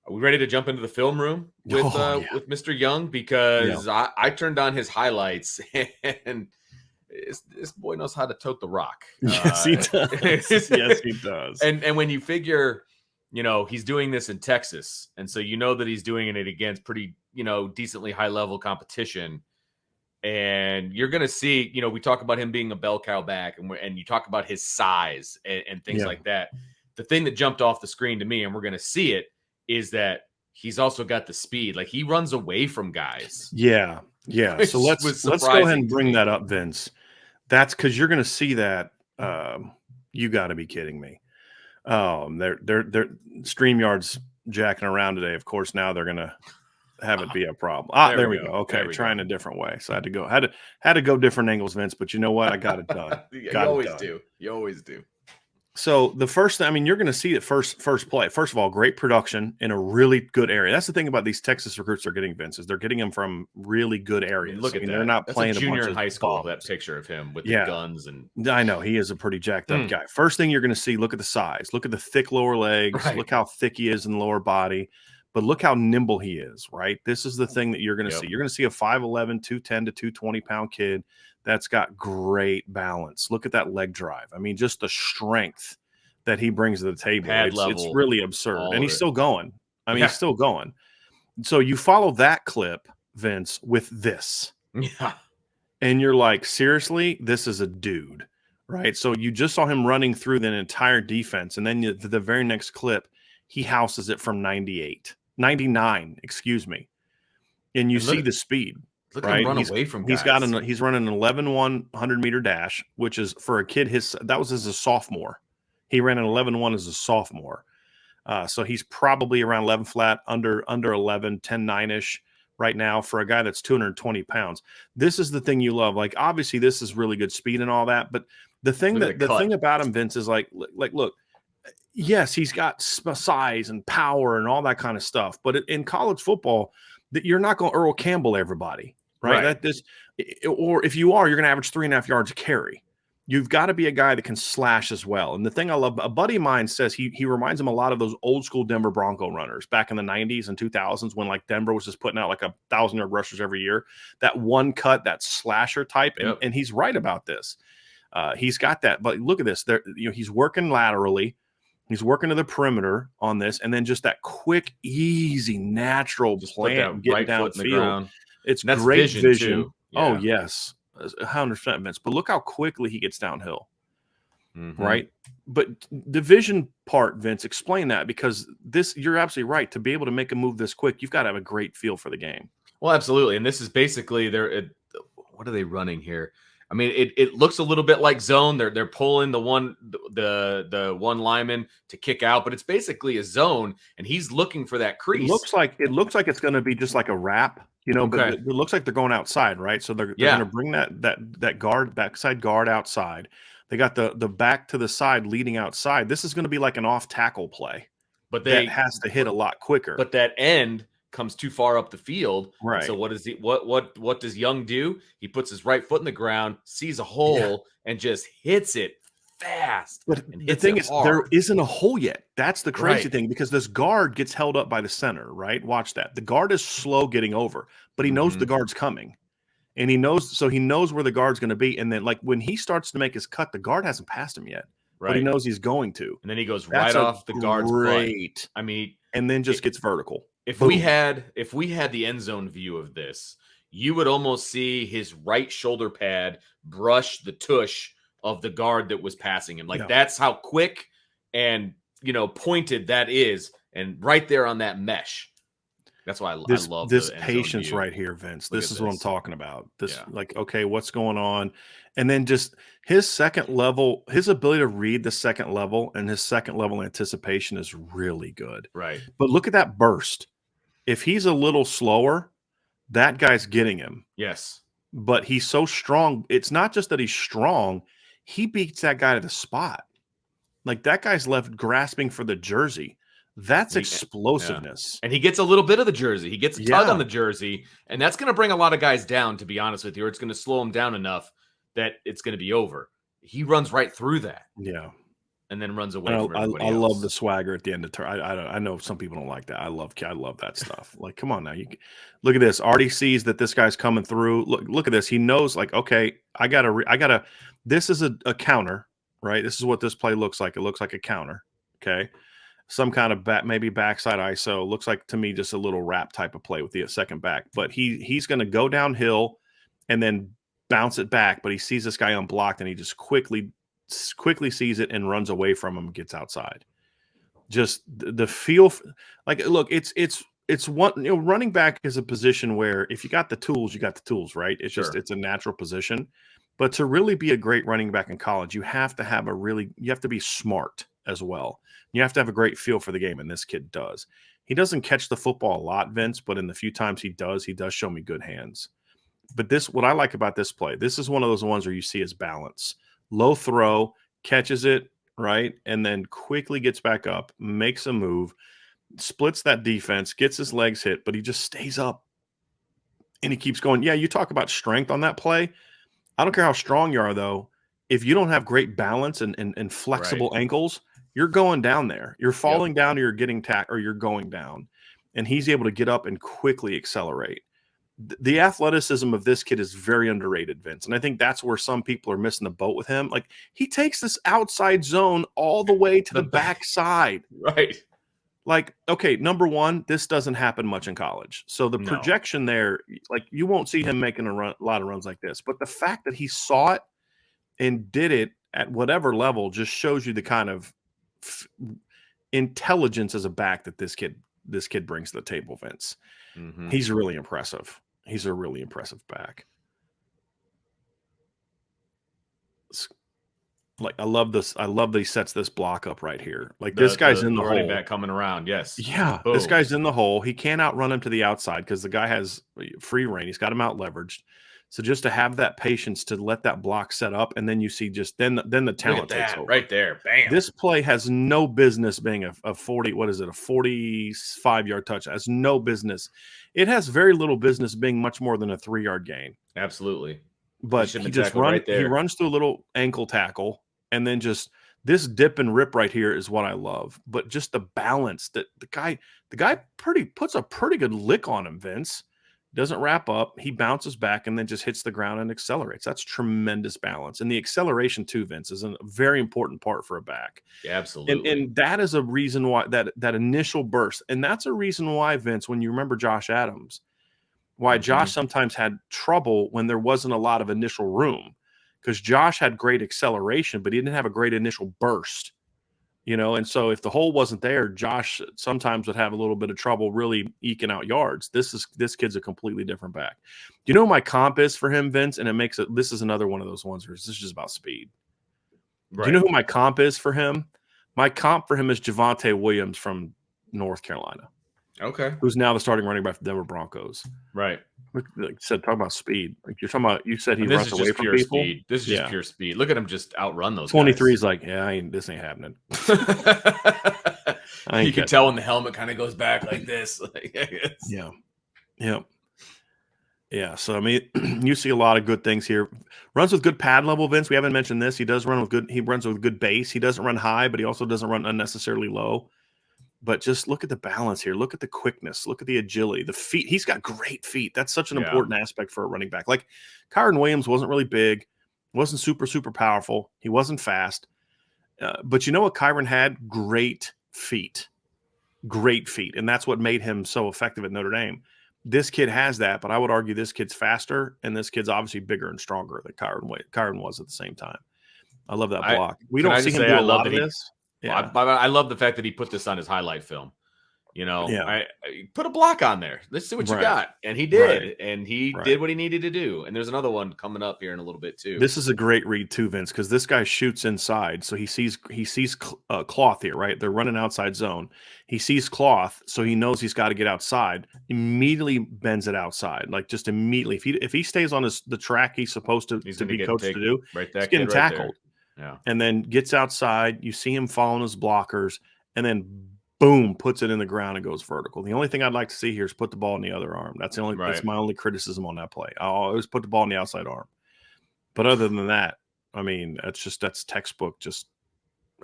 Are we ready to jump into the film room Oh, with Mr. Young? yeah. Because I turned on his highlights and this boy knows how to tote the rock. Yes, he does. Yes, he does. And when you figure, he's doing this in Texas, and so you know that he's doing it against pretty, decently high level competition. And you're going to see, we talk about him being a bell cow back, and you talk about his size and things Yeah. like that. The thing that jumped off the screen to me, and we're going to see it, is that he's also got the speed. Like, he runs away from guys. Yeah. Yeah. So Which let's was go ahead surprising and to bring me. that up, Vince. That's because you're going to see that. You got to be kidding me. They're StreamYard's jacking around today. Of course, now they're going to have it be a problem. There we go. Okay, trying a different way. So I had to go different angles, Vince. But you know what? I got it done. You always do. You always do. So the first thing, I mean, you're going to see it first play. First of all, great production in a really good area. That's the thing about these Texas recruits they're getting, Vince, is they're getting them from really good areas. Look at that. They're not That's playing a junior in high school. bums. That picture of him with the guns and I know he is a pretty jacked up guy. First thing you're going to see, look at the size. Look at the thick lower legs. Right. Look how thick he is in the lower body. But look how nimble he is, right? This is the thing that you're going to see. You're going to see a 5'11", 210 to 220-pound kid that's got great balance. Look at that leg drive. I mean, just the strength that he brings to the table. It's really absurd. And he's still going. I mean, he's still going. So you follow that clip, Vince, with this. Yeah. And you're like, seriously, this is a dude, right? So you just saw him running through the entire defense. And then the very next clip, he houses it from 99, excuse me. And you see the speed. Look at him run away from guys. He's running an 11-1 100-meter dash, which is for a kid, that was as a sophomore. He ran an 11-1 as a sophomore. So he's probably around 11 flat, under 11, 10-9-ish right now for a guy that's 220 pounds. This is the thing you love. Like, obviously, this is really good speed and all that. But the thing about him, Vince, is like, look, yes, he's got size and power and all that kind of stuff. But in college football, you're not going to Earl Campbell everybody, right? Or if you are, you're going to average 3.5 yards a carry. You've got to be a guy that can slash as well. And the thing I love, a buddy of mine says he reminds him a lot of those old school Denver Bronco runners back in the 90s and 2000s when like Denver was just putting out like 1,000-yard rushers every year. That one cut, that slasher type. And he's right about this. He's got that. But look at this. He's working laterally. He's working to the perimeter on this. And then just that quick, easy, natural plant getting downfield. It's great vision. Yeah. Oh, yes. 100%, Vince. But look how quickly he gets downhill, right? But the vision part, Vince, explain that, because you're absolutely right. To be able to make a move this quick, you've got to have a great feel for the game. Well, absolutely. And this is basically what are they running here? I mean, it looks a little bit like zone. They're pulling the one lineman to kick out, but it's basically a zone, and he's looking for that crease. It looks like it's going to be just like a wrap. But it looks like they're going outside, right? So they're going to bring that backside guard outside. They got the back to the side leading outside. This is going to be like an off tackle play, but that has to hit a lot quicker. But that end comes too far up the field, right? So what does Young do? He puts his right foot in the ground, sees a hole, and just hits it fast. But the thing is, there isn't a hole yet. That's the crazy thing, because this guard gets held up by the center, right? Watch that. The guard is slow getting over, but he knows the guard's coming, and he knows where the guard's going to be. And then, like, when he starts to make his cut, the guard hasn't passed him yet, but he knows he's going to. And then he goes right off the guard's butt. I mean, and then just gets vertical. If we had the end zone view of this, you would almost see his right shoulder pad brush the tush of the guard that was passing him. Like, that's how quick and, pointed that is. And right there on that mesh. That's why I love this patience right here, Vince. This is what I'm talking about. Like, okay, what's going on? And then just his second level, his ability to read the second level and his second level anticipation is really good. Right. But look at that burst. If he's a little slower, that guy's getting him. Yes. But he's so strong. It's not just that he's strong. He beats that guy to the spot. Like, that guy's left grasping for the jersey. That's explosiveness. And he gets a little bit of the jersey. He gets a tug on the jersey, and that's going to bring a lot of guys down, to be honest with you, or it's going to slow them down enough that it's going to be over. He runs right through that. Yeah. and then runs away And from everybody I love the else. swagger at the end of turn. I know some people don't like that. I love that stuff. Like, come on now, look at this. Already sees that this guy's coming through. Look at this. He knows, like, okay, I gotta. This is a counter, right? This is what this play looks like. It looks like a counter. Okay, some kind of maybe backside ISO. Looks like to me just a little wrap type of play with the second back. But he's going to go downhill and then bounce it back. But he sees this guy unblocked, and he just quickly sees it and runs away from him and gets outside. Just the feel, like, look, it's one, running back is a position where if you got the tools, you got the tools, right? It's just, it's a natural position. But to really be a great running back in college, you have to have you have to be smart as well. You have to have a great feel for the game, and this kid does. He doesn't catch the football a lot, Vince, but in the few times he does show me good hands. But what I like about this play, this is one of those ones where you see his balance. Low throw, catches it, right? And then quickly gets back up, makes a move, splits that defense, gets his legs hit, but he just stays up and he keeps going. Yeah, you talk about strength on that play. I don't care how strong you are, though. If you don't have great balance and flexible ankles, you're going down there. You're falling down, or you're getting or you're going down. And he's able to get up and quickly accelerate. The athleticism of this kid is very underrated, Vince. And I think that's where some people are missing the boat with him. Like, he takes this outside zone all the way to the backside. Right. Like, okay, number one, this doesn't happen much in college. So the projection there, like, you won't see him making a lot of runs like this. But the fact that he saw it and did it at whatever level just shows you the kind of intelligence as a back that this kid brings to the table, Vince. Mm-hmm. He's really impressive. He's a really impressive back. Like, I love this. I love that he sets this block up right here. Like, this guy's in the running hole. back coming around. Yes. Yeah. Boom. This guy's in the hole. He can't outrun him to the outside because the guy has free reign. He's got him out leveraged. So just to have that patience to let that block set up, and then you see just then the talent takes over. Right there. Bam. This play has no business being a 40, what is it, a 45-yard touch. It has no business. It has very little business being much more than a 3-yard gain. Absolutely. But he just he runs through a little ankle tackle, and then just this dip and rip right here is what I love. But just the balance that the guy puts a pretty good lick on him, Vince. Doesn't wrap up. He bounces back and then just hits the ground and accelerates. That's tremendous balance. And the acceleration too, Vince, is a very important part for a back. Yeah, absolutely. And that is a reason why that initial burst. And that's a reason why, Vince, when you remember Josh Adams, why Josh sometimes had trouble when there wasn't a lot of initial room, because Josh had great acceleration, but he didn't have a great initial burst. And so if the hole wasn't there, Josh sometimes would have a little bit of trouble really eking out yards. This kid's a completely different back. Do you know who my comp is for him, Vince? And this is another one of those ones where this is just about speed. Right. Do you know who my comp is for him? My comp for him is Javonte Williams from North Carolina. Okay. Who's now the starting running back for the Denver Broncos. Right. Like you said, talk about speed. Like you said he runs away from people. Speed. This is just pure speed. Look at him just outrun those 23 is like, this ain't happening. You can tell when the helmet kind of goes back like this. Yeah. So, I mean, you see a lot of good things here. Runs with good pad level, Vince. We haven't mentioned this. He runs with good base. He doesn't run high, but he also doesn't run unnecessarily low. But just look at the balance here. Look at the quickness. Look at the agility. The feet. He's got great feet. That's such an important aspect for a running back. Like, Kyren Williams wasn't really big, wasn't super, super powerful. He wasn't fast. But you know what Kyren had? Great feet. Great feet. And that's what made him so effective at Notre Dame. This kid has that, but I would argue this kid's faster, and this kid's obviously bigger and stronger than Kyren was at the same time. I love that block. We don't see him do a lot of this. Yeah. I love the fact that he put this on his highlight film. I put a block on there. Let's see what you got. And he did. And he did what he needed to do. And there's another one coming up here in a little bit too. This is a great read too, Vince, because this guy shoots inside. So he sees cloth here, right? They're running outside zone. He sees cloth, so he knows he's got to get outside. Immediately bends it outside, like just immediately. If he stays on the track he's supposed to be coached to do, he's getting tackled. Yeah. And then gets outside. You see him following his blockers, and then boom, puts it in the ground and goes vertical. The only thing I'd like to see here is put the ball in the other arm. That's my only criticism on that play. I always put the ball in the outside arm. But other than that, I mean, that's textbook, just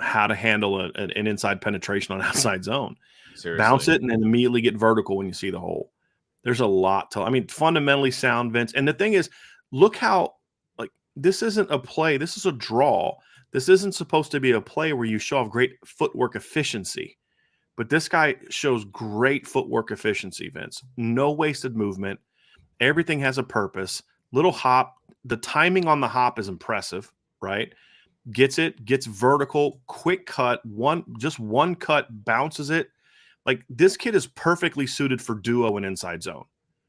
how to handle an inside penetration on outside zone. Seriously. Bounce it and then immediately get vertical when you see the hole. There's a lot to, I mean, fundamentally sound, Vince. And the thing is, look how, like, this isn't a play. This is a draw. This isn't supposed to be a play where you show off great footwork efficiency. But this guy shows great footwork efficiency, Vince. No wasted movement. Everything has a purpose. Little hop. The timing on the hop is impressive, right? Gets vertical, quick cut, just one cut, bounces it. Like, this kid is perfectly suited for duo and inside zone.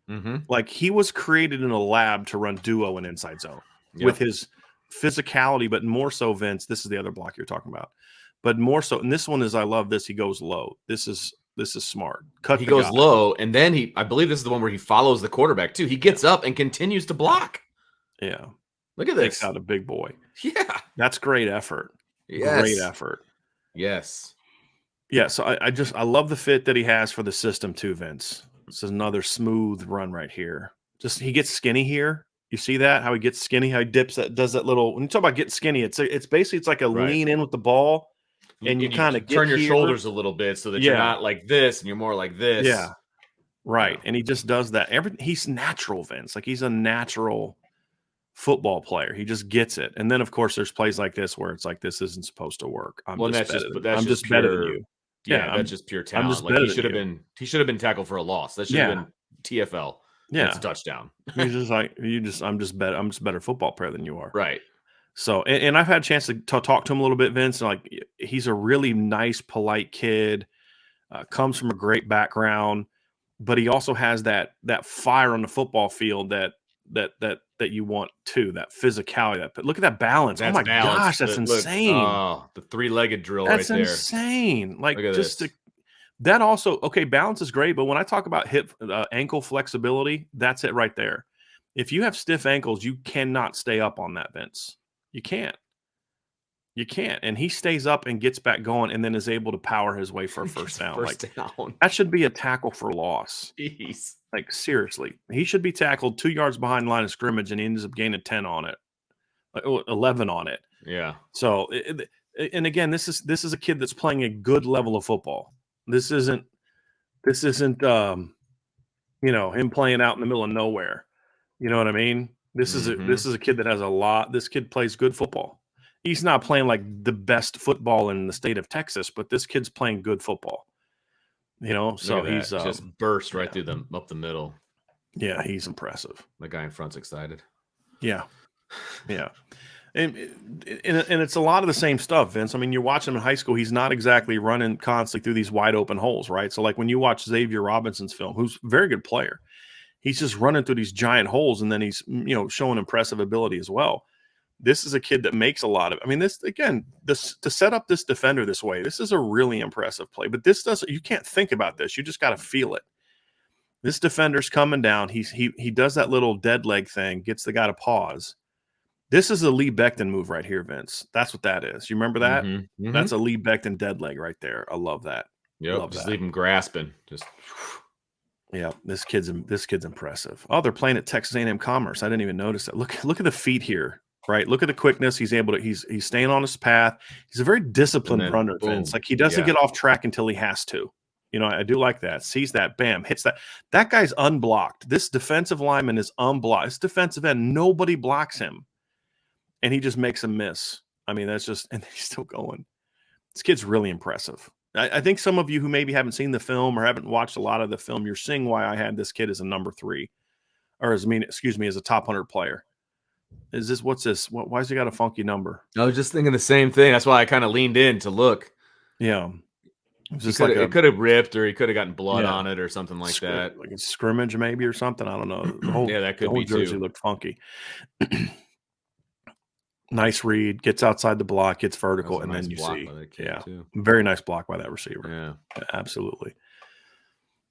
Mm-hmm. Like, he was created in a lab to run duo and inside zone with his physicality, but more so, Vince, this is the other block you're talking about. But more so, and this one is, I love this. He goes low. This is smart. He goes low, and then I believe this is the one where he follows the quarterback too. He gets up and continues to block. Yeah. Look at this. Takes out a big boy. Yeah. That's great effort. Yes. Great effort. Yes. Yeah, so I love the fit that he has for the system too, Vince. This is another smooth run right here. Just, he gets skinny here. You see that? How he gets skinny, how he dips that, does that little, when you talk about getting skinny, it's basically, it's like a lean in with the ball. And you kind of turn your shoulders a little bit so that you're not like this and you're more like this. Yeah. Right. Yeah. And he just does that. He's natural, Vince. Like, he's a natural football player. He just gets it. And then, of course, there's plays like this where it's like, this isn't supposed to work. I'm just better than you. Yeah, that's just pure talent. Like, he should have been tackled for a loss. That should have been TFL. Yeah. It's a touchdown. He's just like, I'm just a better football player than you are. Right. So, and I've had a chance to talk to him a little bit, Vince. And, like, he's a really nice, polite kid, comes from a great background, but he also has that fire on the football field that you want too, that physicality. Look at that balance. Oh my gosh, that's insane. The three-legged drill that's right there. That's insane. Like, just that also, okay, balance is great, but when I talk about hip ankle flexibility, that's it right there. If you have stiff ankles, you cannot stay up on that, Vince. You can't. And he stays up and gets back going and then is able to power his way for a first down. That should be a tackle for loss. Jeez. Like, seriously. He should be tackled 2 yards behind the line of scrimmage and he ends up gaining 10 on it. 11 on it. Yeah. So, and again, this is a kid that's playing a good level of football. This isn't him playing out in the middle of nowhere. You know what I mean? This is a kid that has a lot. This kid plays good football. He's not playing like the best football in the state of Texas, but this kid's playing good football. So he's just burst right through them up the middle. Yeah, he's impressive. The guy in front's excited. Yeah. And it's a lot of the same stuff, Vince. I mean, you're watching him in high school. He's not exactly running constantly through these wide open holes, right? So, like, when you watch Xavier Robinson's film, who's a very good player, he's just running through these giant holes, and then he's showing impressive ability as well. This is a kid that makes a lot of. I mean, to set up this defender this way, this is a really impressive play. But you can't think about this. You just got to feel it. This defender's coming down. He does that little dead leg thing, gets the guy to pause. This is a Lee Becton move right here, Vince. That's what that is. You remember that? Mm-hmm. That's a Lee Becton dead leg right there. I love that. Yep, just leave him grasping. Yeah, this kid's impressive. Oh, they're playing at Texas A&M Commerce. I didn't even notice that. Look at the feet here, right? Look at the quickness. He's staying on his path. He's a very disciplined runner, Vince. Like, he doesn't get off track until he has to. I do like that. Sees that, bam, hits that. That guy's unblocked. This defensive lineman is unblocked. This defensive end, nobody blocks him. And he just makes a miss. I mean, and he's still going. This kid's really impressive. I think some of you who maybe haven't seen the film or haven't watched a lot of the film, you're seeing why I had this kid as a number 3, as a top 100 player. What's this? Why has he got a funky number? I was just thinking the same thing. That's why I kind of leaned in to look. Yeah. It could have ripped, or he could have gotten blood on it, or something like that. Like a scrimmage maybe, or something. I don't know. That could be jersey too. Looked funky. Nice read, gets outside the block, gets vertical, and then you see. Very nice block by that receiver. Yeah, absolutely.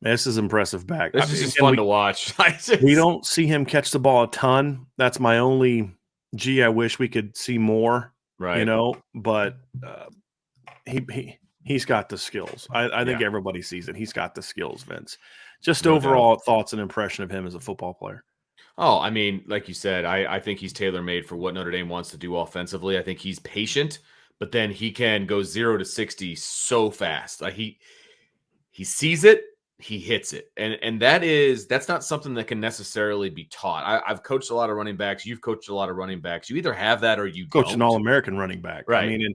This is impressive back. This is just fun to watch. We don't see him catch the ball a ton. That's my only, I wish we could see more. Right. But he's got the skills. I think everybody sees it. He's got the skills, Vince. Just overall thoughts and impression of him as a football player. Oh, I mean, like you said, I think he's tailor-made for what Notre Dame wants to do offensively. I think he's patient, but then he can go 0 to 60 so fast. Like he sees it, he hits it. And that's not something that can necessarily be taught. I've coached a lot of running backs. You've coached a lot of running backs. You either have that or you Coach an don't. All-American running back. Right. I mean,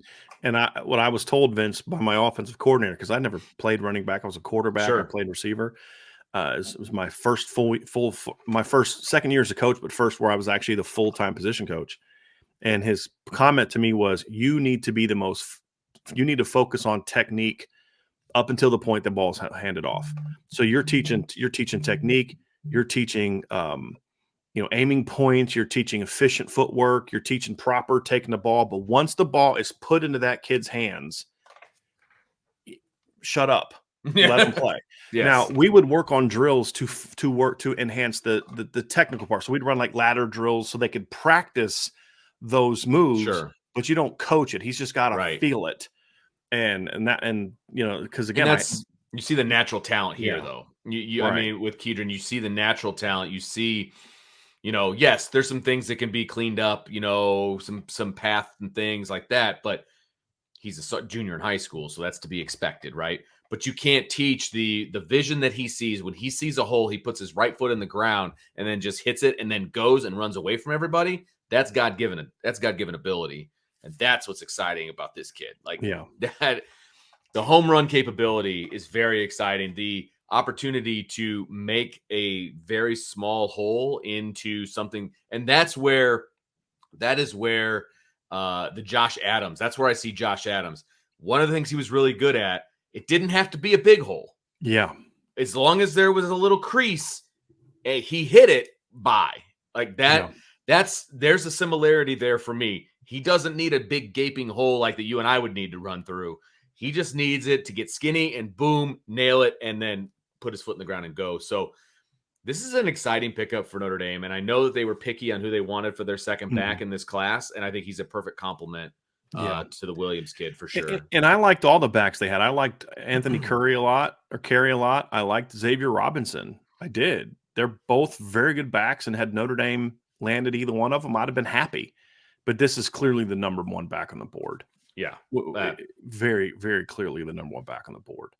what I was told, Vince, by my offensive coordinator, because I never played running back. I was a quarterback. Sure. I played receiver. It was my first my first second year as a coach, but first where I was actually the full-time position coach. And his comment to me was, you need to focus on technique up until the point the ball's handed off. So you're teaching technique, you're teaching, aiming points, you're teaching efficient footwork, you're teaching proper taking the ball. But once the ball is put into that kid's hands, shut up. Let them play. Yes. Now we would work on drills to work to enhance the technical part. So we'd run like ladder drills so they could practice those moves. Sure. But you don't coach it. He's just got to feel it. Because again, you see the natural talent here, Yeah. though. I mean, with Kedren, you see the natural talent. You see, yes, there's some things that can be cleaned up. Some path and things like that. But he's a junior in high school, so that's to be expected, right? But you can't teach the vision that he sees. When he sees a hole, he puts his right foot in the ground and then just hits it and then goes and runs away from everybody. That's God-given. That's God-given ability. And that's what's exciting about this kid. That the home run capability is very exciting. The opportunity to make a very small hole into something. And that is where the Josh Adams, that's where I see Josh Adams. One of the things he was really good at, it didn't have to be a big hole. Yeah. As long as there was a little crease, he hit it by like that. Yeah. There's a similarity there for me. He doesn't need a big gaping hole like that you and I would need to run through. He just needs it to get skinny and boom, nail it, and then put his foot in the ground and go. So this is an exciting pickup for Notre Dame. And I know that they were picky on who they wanted for their second back in this class. And I think he's a perfect complement to the Williams kid for sure. And I liked all the backs they had. I liked Anthony Carey a lot. I liked Xavier Robinson. I did. They're both very good backs, and had Notre Dame landed either one of them, I'd have been happy. But this is clearly the number one back on the board. Yeah. Very, very clearly the number one back on the board.